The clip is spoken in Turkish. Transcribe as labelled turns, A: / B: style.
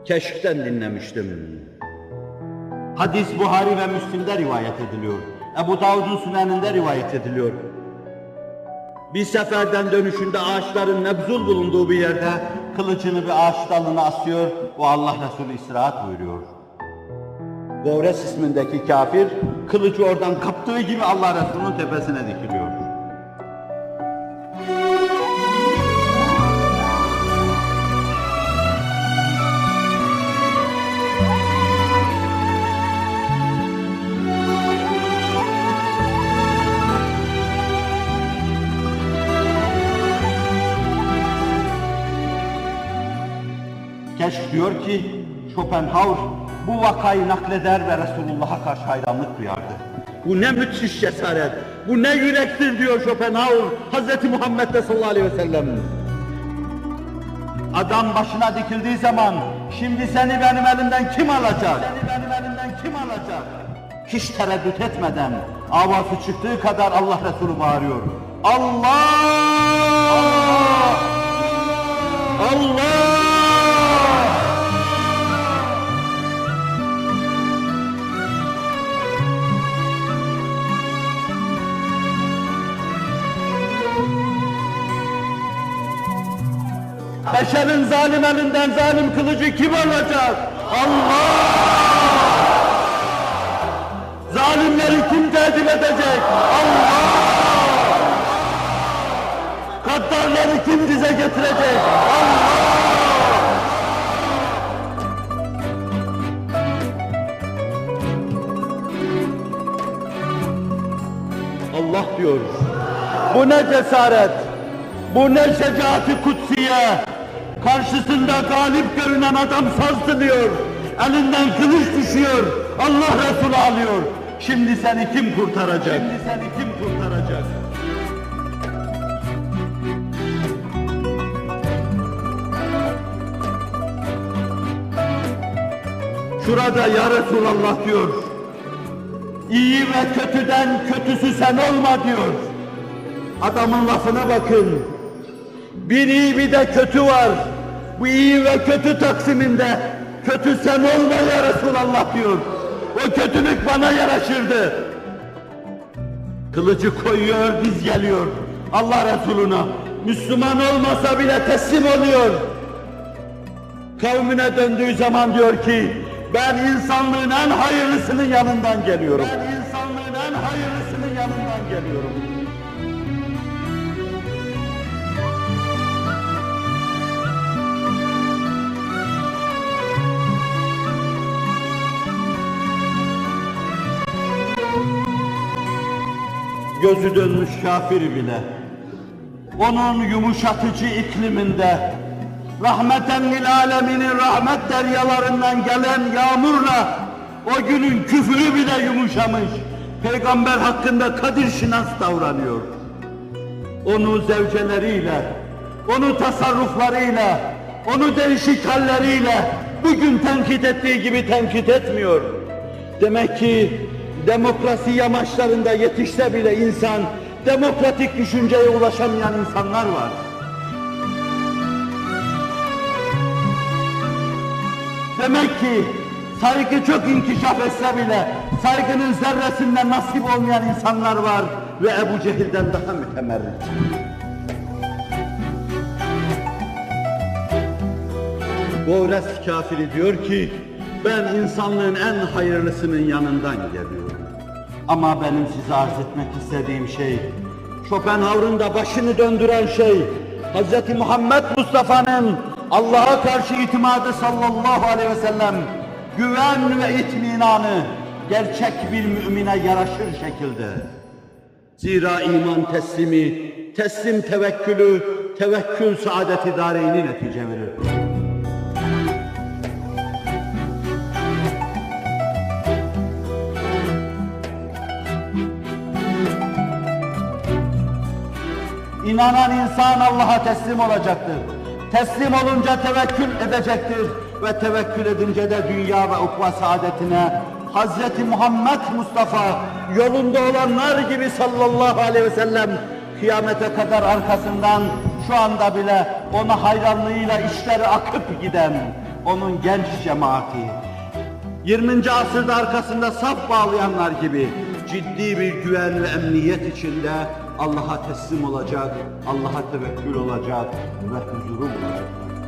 A: Keşf'ten dinlemiştim. Hadis Buhari ve Müslim'de rivayet ediliyor. Ebu Davud'un Süneninde rivayet ediliyor. Bir seferden dönüşünde ağaçların mebzul bulunduğu bir yerde kılıcını bir ağaç dalına asıyor, o Allah Resulü istirahat buyuruyor. Gavres ismindeki kafir, kılıcı oradan kaptığı gibi Allah Resulü'nün tepesine dikiliyor. Keşf diyor ki, Schopenhauer bu vakayı nakleder ve Resulullah'a karşı hayranlık duyardı. Bu ne müthiş cesaret, bu ne yürektir diyor Schopenhauer, Hz. Muhammed'de sallallahu aleyhi ve sellem. Adam başına dikildiği zaman, şimdi seni benim elimden kim alacak? Seni benim elimden kim alacak? Hiç tereddüt etmeden, avazı çıktığı kadar Allah Resulü bağırıyor. Allah! Allah! Allah! Beşerin zalim elinden zalim kılıcı kim alacak? Allah! Zalimleri kim tedbir edecek? Allah! Gaddarları kim dize getirecek? Allah! Allah diyor. Bu ne cesaret? Bu ne şecaat-i kutsiye? Karşısında galip görünen adam sarsılıyor. Elinden kılıç düşüyor. Allah Resulü alıyor. Şimdi seni kim kurtaracak? Şimdi seni kim kurtaracak? Şurada ya Resulallah diyor. İyi ve kötüden kötüsü sen olma diyor. Adamın lafına bakın. Bir iyi bir de kötü var. Bu iyi ve kötü taksiminde kötü sen olma ya Resulallah diyor. O kötülük bana yaraşırdı. Kılıcı koyuyor, diz geliyor Allah Resulü'ne. Müslüman olmasa bile teslim oluyor. Kavmine döndüğü zaman diyor ki, ben insanlığın en hayırlısının yanından geliyorum. Ben insanlığın en hayırlısının yanından geliyorum. Gözü dönmüş kafir bile, onun yumuşatıcı ikliminde, rahmeten lil aleminin rahmet deryalarından gelen yağmurla, o günün küfrü bile yumuşamış, Peygamber hakkında kadir şinas davranıyor. Onu zevceleriyle, onu tasarruflarıyla, onu değişik halleriyle, bugün tenkit ettiği gibi tenkit etmiyor. Demek ki, demokrasi yamaçlarında yetişse bile insan, demokratik düşünceye ulaşamayan insanlar var. Demek ki saygı çok inkişaf etse bile saygının zerresinden nasip olmayan insanlar var ve Ebu Cehil'den daha mütemerrit. Gavres kafiri diyor ki, ben insanlığın en hayırlısının yanından geliyorum. Ama benim size arz etmek istediğim şey, Schopenhauer'ın da başını döndüren şey, Hz. Muhammed Mustafa'nın Allah'a karşı itimadı sallallahu aleyhi ve sellem, güven ve itminanı gerçek bir mümine yaraşır şekilde. Zira iman teslimi, teslim tevekkülü, tevekkül saadet-i dareyni netice verir. İnanan insan Allah'a teslim olacaktır. Teslim olunca tevekkül edecektir ve tevekkül edince de dünya ve ukva saadetine Hz. Muhammed Mustafa yolunda olanlar gibi sallallahu aleyhi ve sellem kıyamete kadar arkasından şu anda bile ona hayranlığıyla işleri akıp giden onun genç cemaati, 20. asırda arkasında saf bağlayanlar gibi ciddi bir güven ve emniyet içinde Allah'a teslim olacak, Allah'a tevekkül olacak ve huzuru bulacaklar.